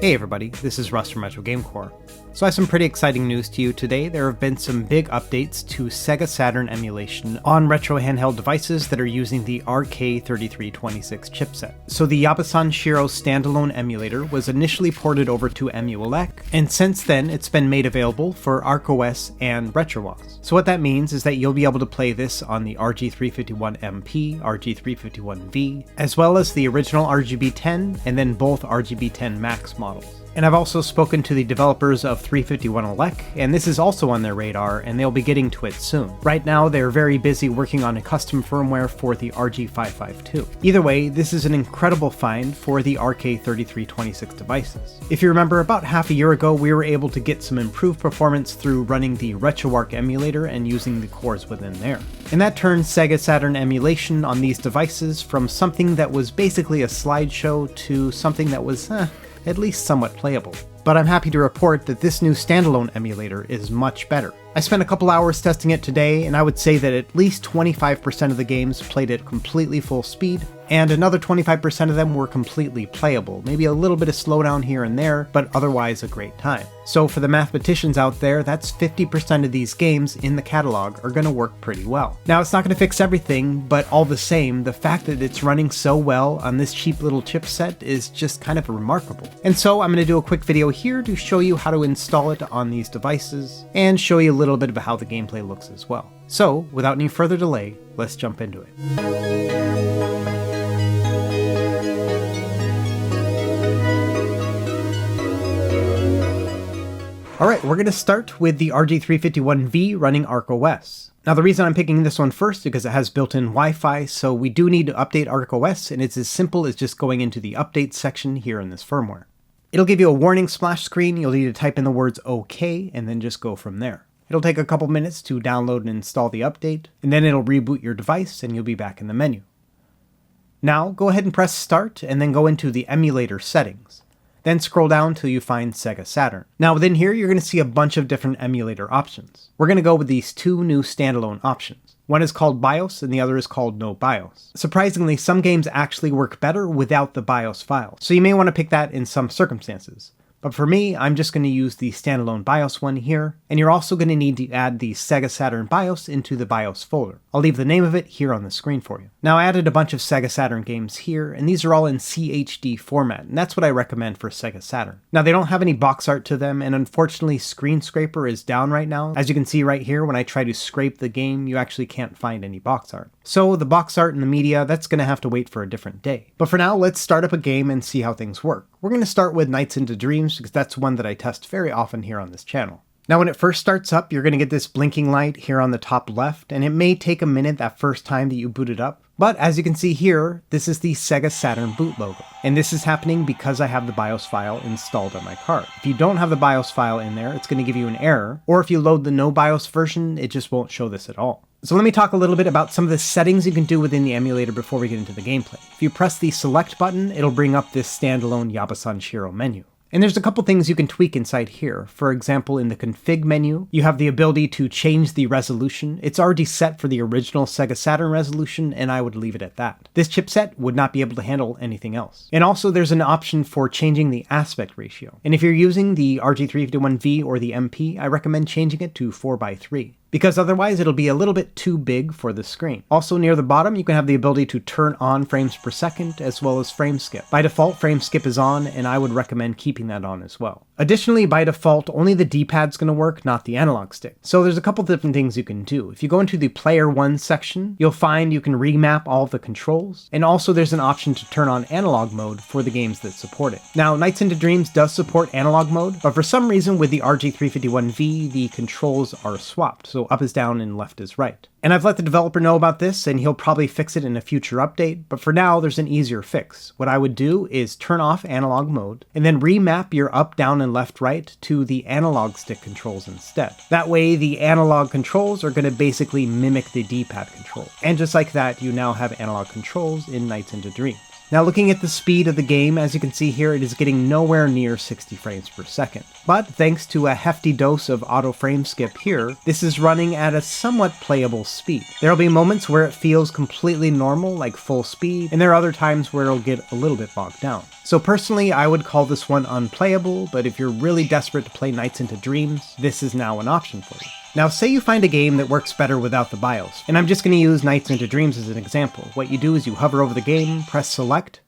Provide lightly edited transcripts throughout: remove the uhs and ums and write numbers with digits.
Hey everybody, this is Russ from Retro Gamecore. So I have some pretty exciting news to you today. There have been some big updates to Sega Saturn emulation on retro handheld devices that are using the RK3326 chipset. So the Yabusan Shiro standalone emulator was initially ported over to EmuLec, and since then it's been made available for ArkOS and RetroOZ. So what that means is that you'll be able to play this on the RG351MP, RG351V, as well as the original RGB10 and then both RGB10 Max models. And I've also spoken to the developers of 351elec, and this is also on their radar, and they'll be getting to it soon. Right now, they're very busy working on a custom firmware for the RG552. Either way, this is an incredible find for the RK3326 devices. If you remember, about half a year ago, we were able to get some improved performance through running the RetroArch emulator and using the cores within there. And that turned Sega Saturn emulation on these devices from something that was basically a slideshow to something that was, at least somewhat playable. But I'm happy to report that this new standalone emulator is much better. I spent a couple hours testing it today, and I would say that at least 25% of the games played at completely full speed, and another 25% of them were completely playable. Maybe a little bit of slowdown here and there, but otherwise a great time. So for the mathematicians out there, that's 50% of these games in the catalog are going to work pretty well. Now it's not going to fix everything, but all the same, the fact that it's running so well on this cheap little chipset is just kind of remarkable. And so I'm going to do a quick video here to show you how to install it on these devices, and show you a little bit about how the gameplay looks as well. So without any further delay, let's jump into it. Alright, we're going to start with the RG351V running ArkOS. Now the reason I'm picking this one first is because it has built-in Wi-Fi, so we do need to update ArkOS, and it's as simple as just going into the update section here in this firmware. It'll give you a warning splash screen. You'll need to type in the words OK and then just go from there. It'll take a couple minutes to download and install the update, and then it'll reboot your device and you'll be back in the menu. Now go ahead and press start and then go into the emulator settings. Then scroll down till you find Sega Saturn. Now within here you're going to see a bunch of different emulator options. We're going to go with these two new standalone options. One is called BIOS and the other is called No BIOS. Surprisingly, some games actually work better without the BIOS file, so you may want to pick that in some circumstances. But for me, I'm just going to use the standalone BIOS one here, and you're also going to need to add the Sega Saturn BIOS into the BIOS folder. I'll leave the name of it here on the screen for you. Now I added a bunch of Sega Saturn games here, and these are all in CHD format, and that's what I recommend for Sega Saturn. Now they don't have any box art to them, and unfortunately Screen Scraper is down right now. As you can see right here, when I try to scrape the game, you actually can't find any box art. So the box art and the media, that's going to have to wait for a different day. But for now, let's start up a game and see how things work. We're going to start with Nights into Dreams because that's one that I test very often here on this channel. Now when it first starts up, you're going to get this blinking light here on the top left, and it may take a minute that first time that you boot it up. But as you can see here, this is the Sega Saturn boot logo. And this is happening because I have the BIOS file installed on my card. If you don't have the BIOS file in there, it's going to give you an error. Or if you load the no BIOS version, it just won't show this at all. So let me talk a little bit about some of the settings you can do within the emulator before we get into the gameplay. If you press the select button, it'll bring up this standalone Yabusan Shiro menu. And there's a couple things you can tweak inside here. For example, in the config menu, you have the ability to change the resolution. It's already set for the original Sega Saturn resolution, and I would leave it at that. This chipset would not be able to handle anything else. And also there's an option for changing the aspect ratio. And if you're using the RG351V or the MP, I recommend changing it to 4:3. Because otherwise it'll be a little bit too big for the screen. Also near the bottom, you can have the ability to turn on frames per second as well as frame skip. By default, frame skip is on, and I would recommend keeping that on as well. Additionally, by default, only the D-pad's going to work, not the analog stick. So there's a couple different things you can do. If you go into the Player 1 section, you'll find you can remap all of the controls, and also there's an option to turn on analog mode for the games that support it. Now, Nights into Dreams does support analog mode, but for some reason with the RG351V, the controls are swapped, so up is down and left is right. And I've let the developer know about this, and he'll probably fix it in a future update, but for now there's an easier fix. What I would do is turn off analog mode, and then remap your up, down, and left, right to the analog stick controls instead. That way the analog controls are going to basically mimic the D-pad control. And just like that, you now have analog controls in Nights into Dreams. Now looking at the speed of the game, as you can see here, it is getting nowhere near 60 frames per second. But thanks to a hefty dose of auto frame skip here, this is running at a somewhat playable speed. There'll be moments where it feels completely normal, like full speed, and there are other times where it'll get a little bit bogged down. So personally, I would call this one unplayable, but if you're really desperate to play Nights into Dreams, this is now an option for you. Now say you find a game that works better without the BIOS, and I'm just going to use Nights into Dreams as an example. What you do is you hover over the game, press select,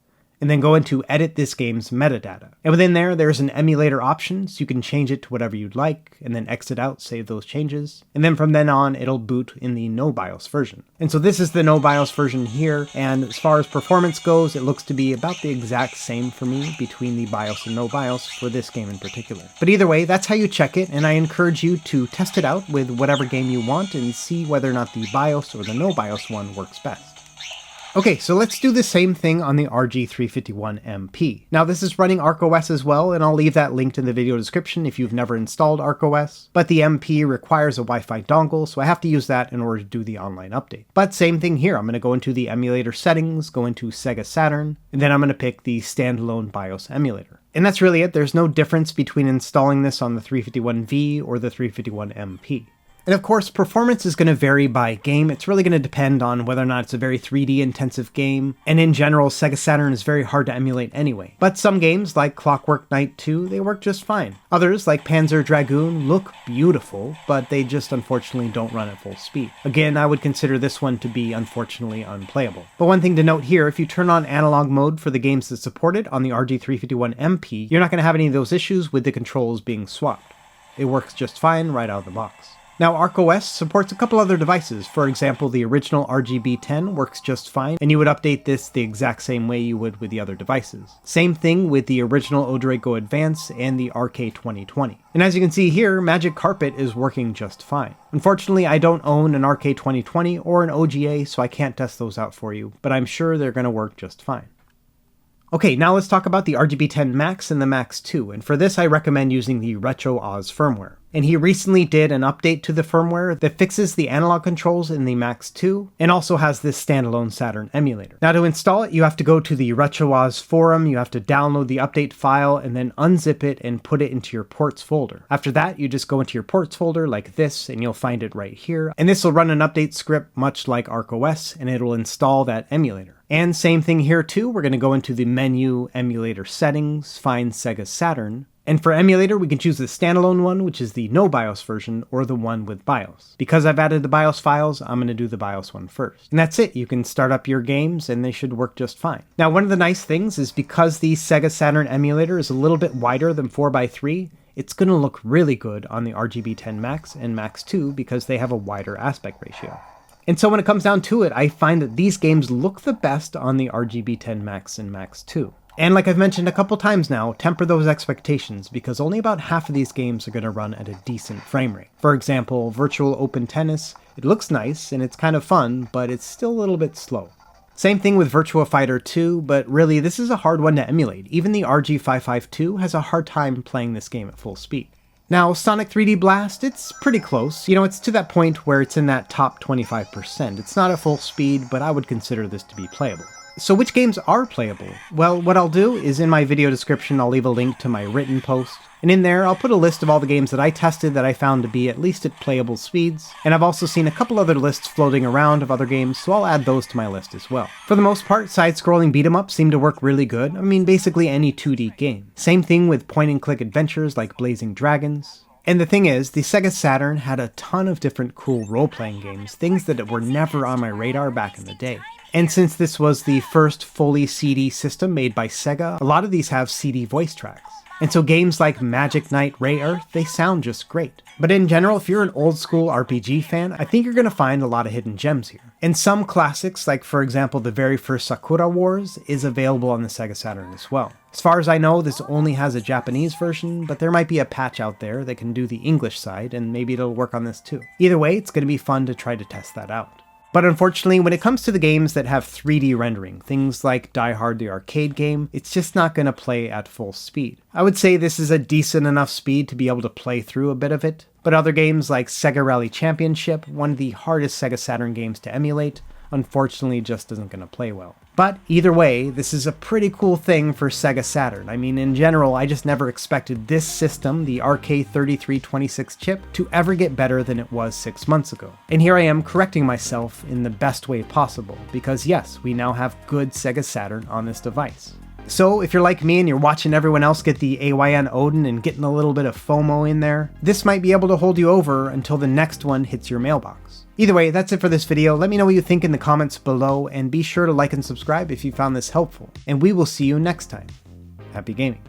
and then go into edit this game's metadata. And within there, there's an emulator option, so you can change it to whatever you'd like, and then exit out, save those changes. And then from then on, it'll boot in the no BIOS version. And so this is the no BIOS version here, and as far as performance goes, it looks to be about the exact same for me between the BIOS and no BIOS for this game in particular. But either way, that's how you check it, and I encourage you to test it out with whatever game you want and see whether or not the BIOS or the no BIOS one works best. Okay, so let's do the same thing on the RG351MP. Now this is running ArkOS as well, and I'll leave that linked in the video description if you've never installed ArkOS, but the MP requires a Wi-Fi dongle, so I have to use that in order to do the online update. But same thing here, I'm going to go into the emulator settings, go into Sega Saturn, and then I'm going to pick the standalone BIOS emulator. And that's really it, there's no difference between installing this on the 351V or the 351MP. And of course, performance is going to vary by game. It's really going to depend on whether or not it's a very 3D intensive game. And in general, Sega Saturn is very hard to emulate anyway. But some games, like Clockwork Knight 2, they work just fine. Others, like Panzer Dragoon, look beautiful, but they just unfortunately don't run at full speed. Again, I would consider this one to be unfortunately unplayable. But one thing to note here, if you turn on analog mode for the games that support it on the RG351MP, you're not going to have any of those issues with the controls being swapped. It works just fine right out of the box. Now ArkOS supports a couple other devices. For example, the original RGB10 works just fine, and you would update this the exact same way you would with the other devices. Same thing with the original ODROID Go Advance and the RK2020. And as you can see here, Magic Carpet is working just fine. Unfortunately, I don't own an RK2020 or an OGA, so I can't test those out for you, but I'm sure they're going to work just fine. Okay, now let's talk about the RGB10 Max and the Max 2, and for this I recommend using the RetroOZ firmware. And he recently did an update to the firmware that fixes the analog controls in the Max 2, and also has this standalone Saturn emulator. Now to install it, you have to go to the RetroOZ forum, you have to download the update file, and then unzip it and put it into your ports folder. After that, you just go into your ports folder like this, and you'll find it right here. And this will run an update script much like ArkOS, and it will install that emulator. And same thing here too, we're going to go into the menu, emulator settings, find Sega Saturn, and for emulator we can choose the standalone one, which is the no BIOS version, or the one with BIOS. Because I've added the BIOS files, I'm going to do the BIOS one first. And that's it, you can start up your games and they should work just fine. Now one of the nice things is because the Sega Saturn emulator is a little bit wider than 4x3, it's going to look really good on the RGB10 Max and Max 2 because they have a wider aspect ratio. And so when it comes down to it, I find that these games look the best on the RGB10 Max and Max 2. And like I've mentioned a couple times now, temper those expectations because only about half of these games are going to run at a decent frame rate. For example, Virtual Open Tennis, it looks nice and it's kind of fun, but it's still a little bit slow. Same thing with Virtua Fighter 2, but really this is a hard one to emulate. Even the RG552 has a hard time playing this game at full speed. Now, Sonic 3D Blast, it's pretty close. You know, it's to that point where it's in that top 25%. It's not at full speed, but I would consider this to be playable. So which games are playable? Well, what I'll do is in my video description, I'll leave a link to my written post. And in there, I'll put a list of all the games that I tested that I found to be at least at playable speeds. And I've also seen a couple other lists floating around of other games, so I'll add those to my list as well. For the most part, side-scrolling beat-em-ups seem to work really good. I mean, basically any 2D game. Same thing with point-and-click adventures like Blazing Dragons. And the thing is, the Sega Saturn had a ton of different cool role-playing games, things that were never on my radar back in the day. And since this was the first fully CD system made by Sega, a lot of these have CD voice tracks. And so games like Magic Knight Ray Earth, they sound just great. But in general, if you're an old school RPG fan, I think you're going to find a lot of hidden gems here. And some classics, like for example the very first Sakura Wars, is available on the Sega Saturn as well. As far as I know, this only has a Japanese version, but there might be a patch out there that can do the English side, and maybe it'll work on this too. Either way, it's going to be fun to try to test that out. But unfortunately, when it comes to the games that have 3D rendering, things like Die Hard the arcade game, it's just not going to play at full speed. I would say this is a decent enough speed to be able to play through a bit of it, but other games like Sega Rally Championship, one of the hardest Sega Saturn games to emulate, unfortunately just isn't going to play well. But either way, this is a pretty cool thing for Sega Saturn. I mean, in general, I just never expected this system, the RK3326 chip, to ever get better than it was 6 months ago. And here I am correcting myself in the best way possible, because yes, we now have good Sega Saturn on this device. So if you're like me and you're watching everyone else get the AYN Odin and getting a little bit of FOMO in there, this might be able to hold you over until the next one hits your mailbox. Either way, that's it for this video. Let me know what you think in the comments below, and be sure to like and subscribe if you found this helpful. And we will see you next time. Happy gaming.